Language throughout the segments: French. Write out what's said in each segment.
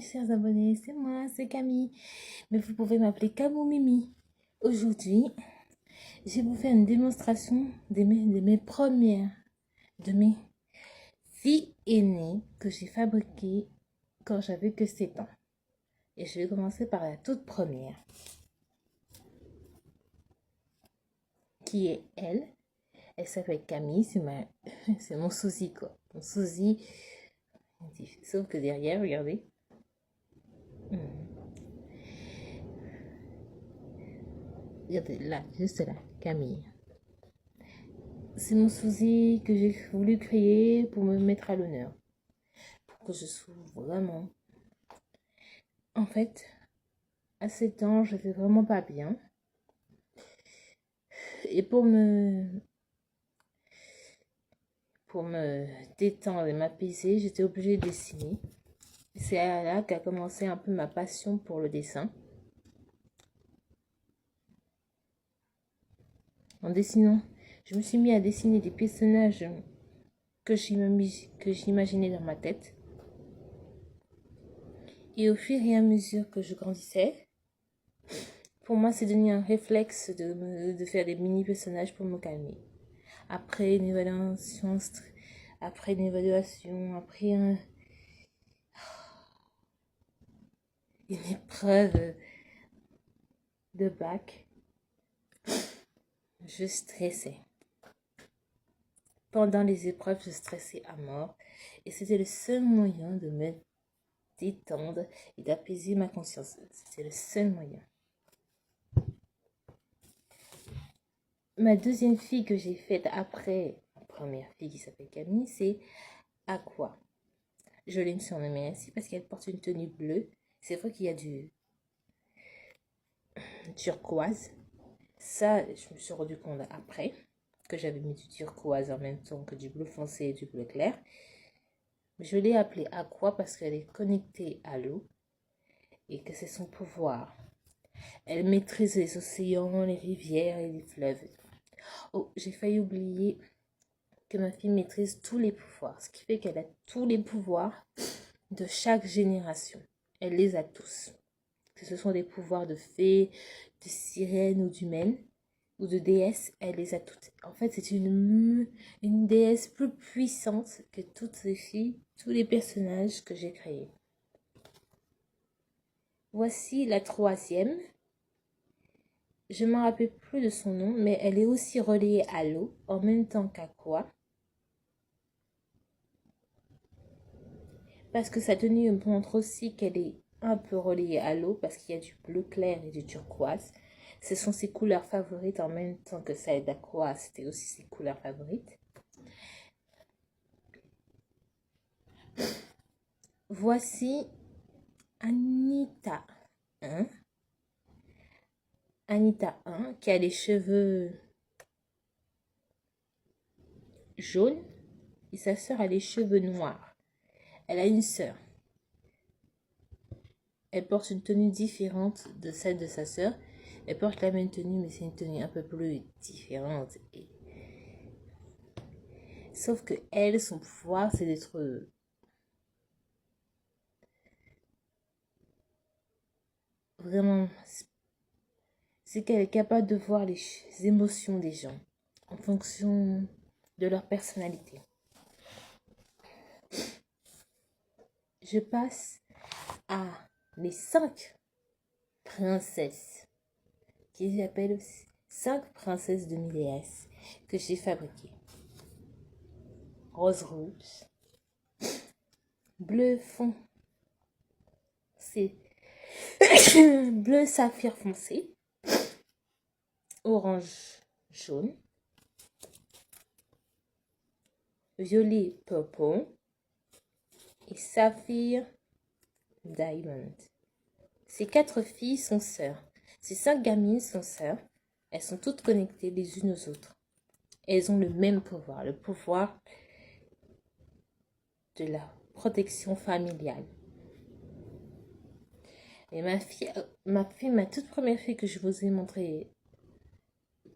mes chers abonnés, c'est moi, c'est Camille, mais vous pouvez m'appeler Camou Mimi. Aujourd'hui, je vais vous faire une démonstration de mes filles aînées que j'ai fabriquées quand j'avais que 7 ans. Et je vais commencer par la toute première, qui est elle. Elle s'appelle Camille, c'est mon sosie quoi. Mon sosie, sauf que derrière, regardez. Regardez là, juste là, Camille. C'est mon sosie que j'ai voulu créer pour me mettre à l'honneur. Pour que je sois vraiment... En fait, à 7 ans, je vais vraiment pas bien. Et pour me détendre et m'apaiser, j'étais obligée de dessiner. C'est là qu'a commencé un peu ma passion pour le dessin. En dessinant, je me suis mis à dessiner des personnages que j'imaginais dans ma tête. Et au fur et à mesure que je grandissais, pour moi, c'est devenu un réflexe de faire des mini-personnages pour me calmer. Après une évaluation, après une épreuve de bac, je stressais. Pendant les épreuves, je stressais à mort. Et c'était le seul moyen de me détendre et d'apaiser ma conscience. C'était le seul moyen. Ma deuxième fille que j'ai faite après ma première fille qui s'appelle Camille, c'est Aqua. Je l'ai surnommée ainsi parce qu'elle porte une tenue bleue. C'est vrai qu'il y a du turquoise. Ça, je me suis rendu compte après que j'avais mis du turquoise en même temps que du bleu foncé et du bleu clair. Je l'ai appelée Aqua parce qu'elle est connectée à l'eau et que c'est son pouvoir. Elle maîtrise les océans, les rivières et les fleuves. Oh, j'ai failli oublier que ma fille maîtrise tous les pouvoirs, ce qui fait qu'elle a tous les pouvoirs de chaque génération. Elle les a tous. Que ce sont des pouvoirs de fée, de sirène ou d'humaine ou de déesse, elle les a toutes. En fait, c'est une déesse plus puissante que toutes les filles, tous les personnages que j'ai créés. Voici la troisième. Je ne me rappelle plus de son nom, mais elle est aussi reliée à l'eau, en même temps qu'Aqua. Parce que sa tenue montre aussi qu'elle est un peu reliée à l'eau, parce qu'il y a du bleu clair et du turquoise. Ce sont ses couleurs favorites en même temps que celle d'Aqua, c'était aussi ses couleurs favorites. Voici Anita 1. Anita 1 qui a les cheveux jaunes et sa sœur a les cheveux noirs. Elle a une sœur. Elle porte une tenue différente de celle de sa sœur. Elle porte la même tenue, mais c'est une tenue un peu plus différente. Sauf que elle, son pouvoir, c'est d'être vraiment... C'est qu'elle est capable de voir les émotions des gens en fonction de leur personnalité. Je passe à les 5 princesses qui s'appellent aussi 5 princesses de déesse que j'ai fabriquées. Rose rouge, bleu fond, c'est bleu saphir foncé, orange jaune, violet purple et saphir diamond. Ces 4 filles sont sœurs. Ces 5 gamines sont sœurs. Elles sont toutes connectées les unes aux autres. Elles ont le même pouvoir, le pouvoir de la protection familiale. Et ma toute première fille que je vous ai montrée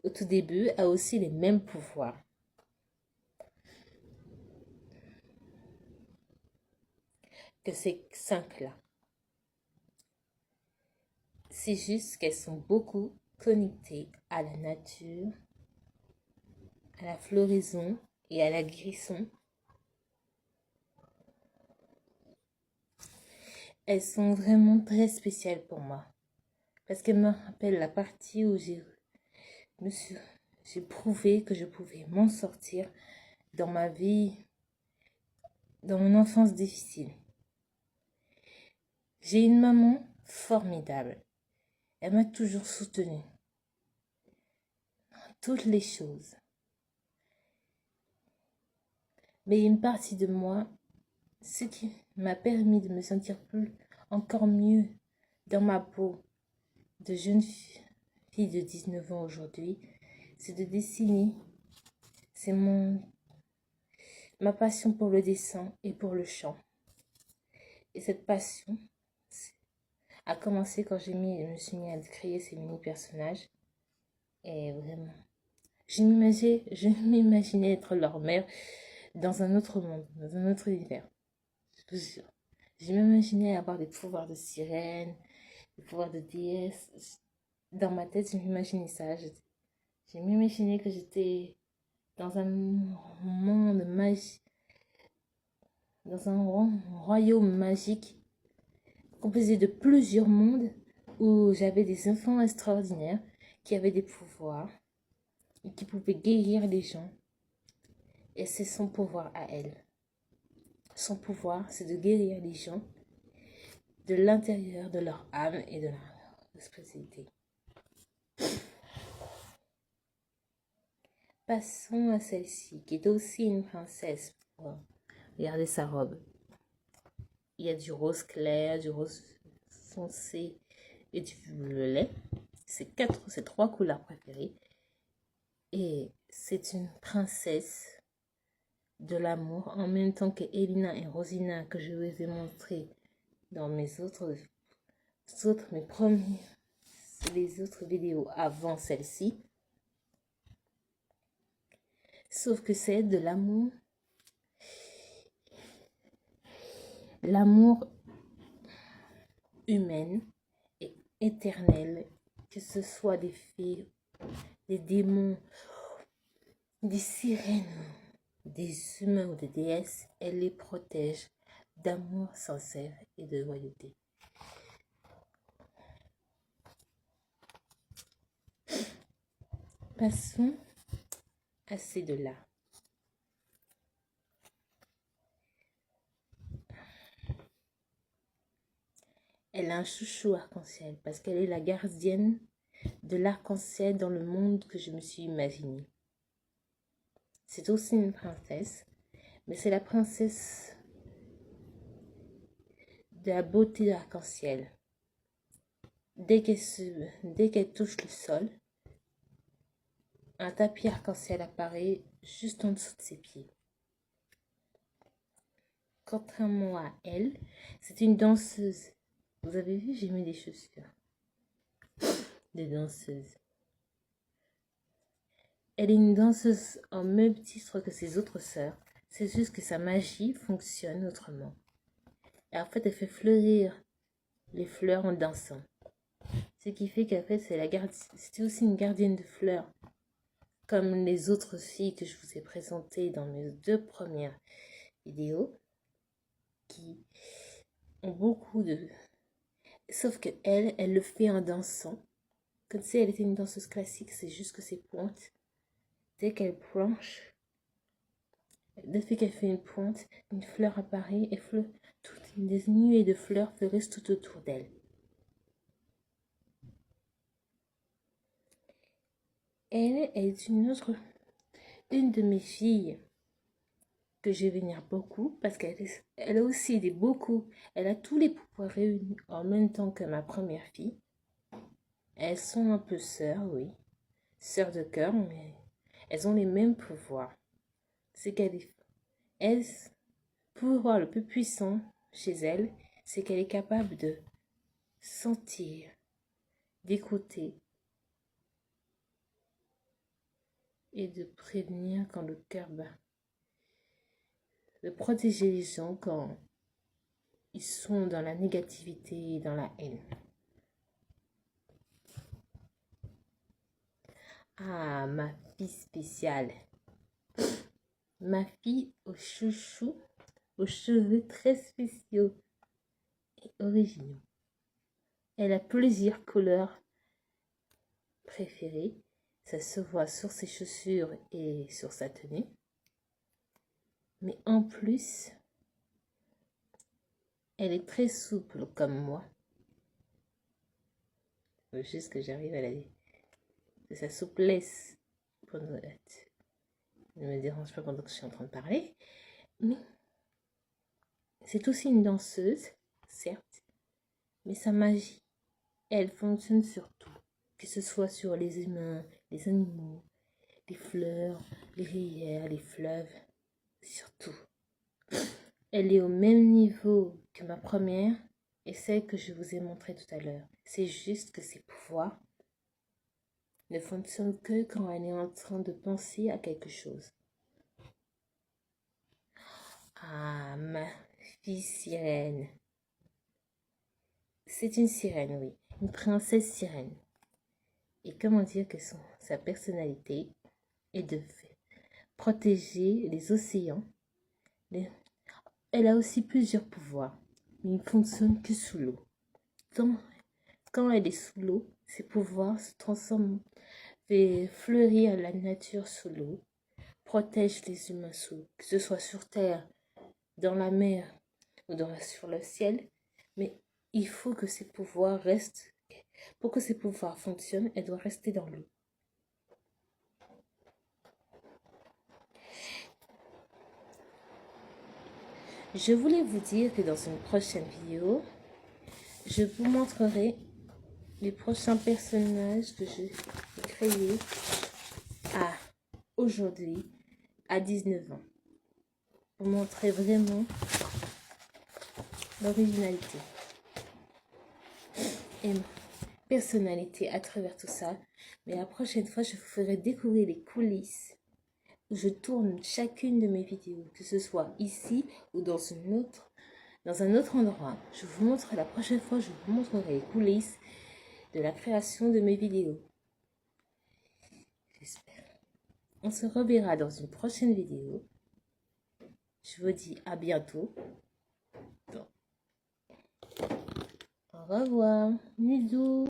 au tout début a aussi les mêmes pouvoirs. Que ces 5 là. C'est juste qu'elles sont beaucoup connectées à la nature, à la floraison et à la guérison. Elles sont vraiment très spéciales pour moi parce qu'elles me rappellent la partie où j'ai prouvé que je pouvais m'en sortir dans ma vie, dans mon enfance difficile. J'ai une maman formidable. Elle m'a toujours soutenue dans toutes les choses. Mais une partie de moi, ce qui m'a permis de me sentir encore mieux dans ma peau de jeune fille de 19 ans aujourd'hui, c'est de dessiner. C'est ma passion pour le dessin et pour le chant. Et cette passion a commencé quand je me suis mis à créer ces mini-personnages. Et vraiment, je m'imaginais être leur mère dans un autre monde, dans un autre univers. Je vous jure. Je m'imaginais avoir des pouvoirs de sirène, des pouvoirs de déesse. Dans ma tête, je m'imaginais ça. Je m'imaginais que j'étais dans un monde magique, dans un royaume magique composé de plusieurs mondes où j'avais des enfants extraordinaires qui avaient des pouvoirs et qui pouvaient guérir les gens. Et c'est son pouvoir à elle. Son pouvoir, c'est de guérir les gens de l'intérieur de leur âme et de leur spiritualité. Passons à celle-ci, qui est aussi une princesse. Regardez sa robe. Il y a du rose clair, du rose foncé et du violet. C'est trois couleurs préférées. Et c'est une princesse de l'amour en même temps que Elina et Rosina que je vous ai montré dans les autres vidéos avant celle-ci. Sauf que c'est de l'amour humaine et éternel, que ce soit des fées, des démons, des sirènes, des humains ou des déesses, elle les protège d'amour sincère et de loyauté. Passons à ces deux-là. Elle a un chouchou arc-en-ciel parce qu'elle est la gardienne de l'arc-en-ciel dans le monde que je me suis imaginé. C'est aussi une princesse, mais c'est la princesse de la beauté de l'arc-en-ciel. Dès qu'elle touche le sol, un tapis arc-en-ciel apparaît juste en dessous de ses pieds. Contrairement à elle, c'est une danseuse. Vous avez vu, j'ai mis des chaussures de danseuse. Elle est une danseuse en même titre que ses autres sœurs. C'est juste que sa magie fonctionne autrement. Et en fait, elle fait fleurir les fleurs en dansant. Ce qui fait qu'en fait, c'est aussi une gardienne de fleurs. Comme les autres filles que je vous ai présentées dans mes 2 premières vidéos. Qui ont beaucoup de... Sauf que elle le fait en dansant. Comme si elle était une danseuse classique, c'est juste que ses pointes, dès qu'elle planche, dès qu'elle fait une pointe, une fleur apparaît et toutes des nuées de fleurs fleurissent tout autour d'elle. Elle est une de mes filles que je vénère beaucoup parce qu'elle a aussi elle a tous les pouvoirs réunis en même temps que ma première fille. Elles sont un peu sœurs, oui. Sœurs de cœur, mais elles ont les mêmes pouvoirs. C'est le pouvoir le plus puissant chez elles, c'est qu'elle est capable de sentir, d'écouter et de prévenir quand le cœur bat. De protéger les gens quand ils sont dans la négativité et dans la haine. Ah, ma fille spéciale. Ma fille au chouchou, aux cheveux très spéciaux et originaux. Elle a plusieurs couleurs préférées. Ça se voit sur ses chaussures et sur sa tenue. Mais en plus, elle est très souple comme moi. Il faut juste que j'arrive à la dire. De sa souplesse ne me dérange pas pendant que je suis en train de parler. Mais c'est aussi une danseuse, certes, mais sa magie, elle fonctionne sur tout. Que ce soit sur les humains, les animaux, les fleurs, les rivières, les fleuves, sur tout. Elle est au même niveau que ma première et celle que je vous ai montrée tout à l'heure. C'est juste que ses pouvoirs ne fonctionnent que quand elle est en train de penser à quelque chose. Ah, ma fille sirène. C'est une sirène, oui. Une princesse sirène. Et comment dire que sa personnalité est de protéger les océans. Elle a aussi plusieurs pouvoirs, mais ils ne fonctionnent que sous l'eau. Quand elle est sous l'eau, ses pouvoirs se transforment, fait fleurir la nature sous l'eau, protège les humains sous l'eau, que ce soit sur terre, dans la mer ou sur le ciel. Mais il faut que ses pouvoirs restent. Pour que ses pouvoirs fonctionnent, elle doit rester dans l'eau. Je voulais vous dire que dans une prochaine vidéo, je vous montrerai les prochains personnages que j'ai créés aujourd'hui à 19 ans. Pour montrer vraiment l'originalité et ma personnalité à travers tout ça. Mais la prochaine fois, je vous ferai découvrir les coulisses où je tourne chacune de mes vidéos, que ce soit ici ou dans un autre endroit. Je vous montre la prochaine fois, je vous montrerai les coulisses de la création de mes vidéos. J'espère. On se reverra dans une prochaine vidéo. Je vous dis à bientôt. Au revoir. Bisous.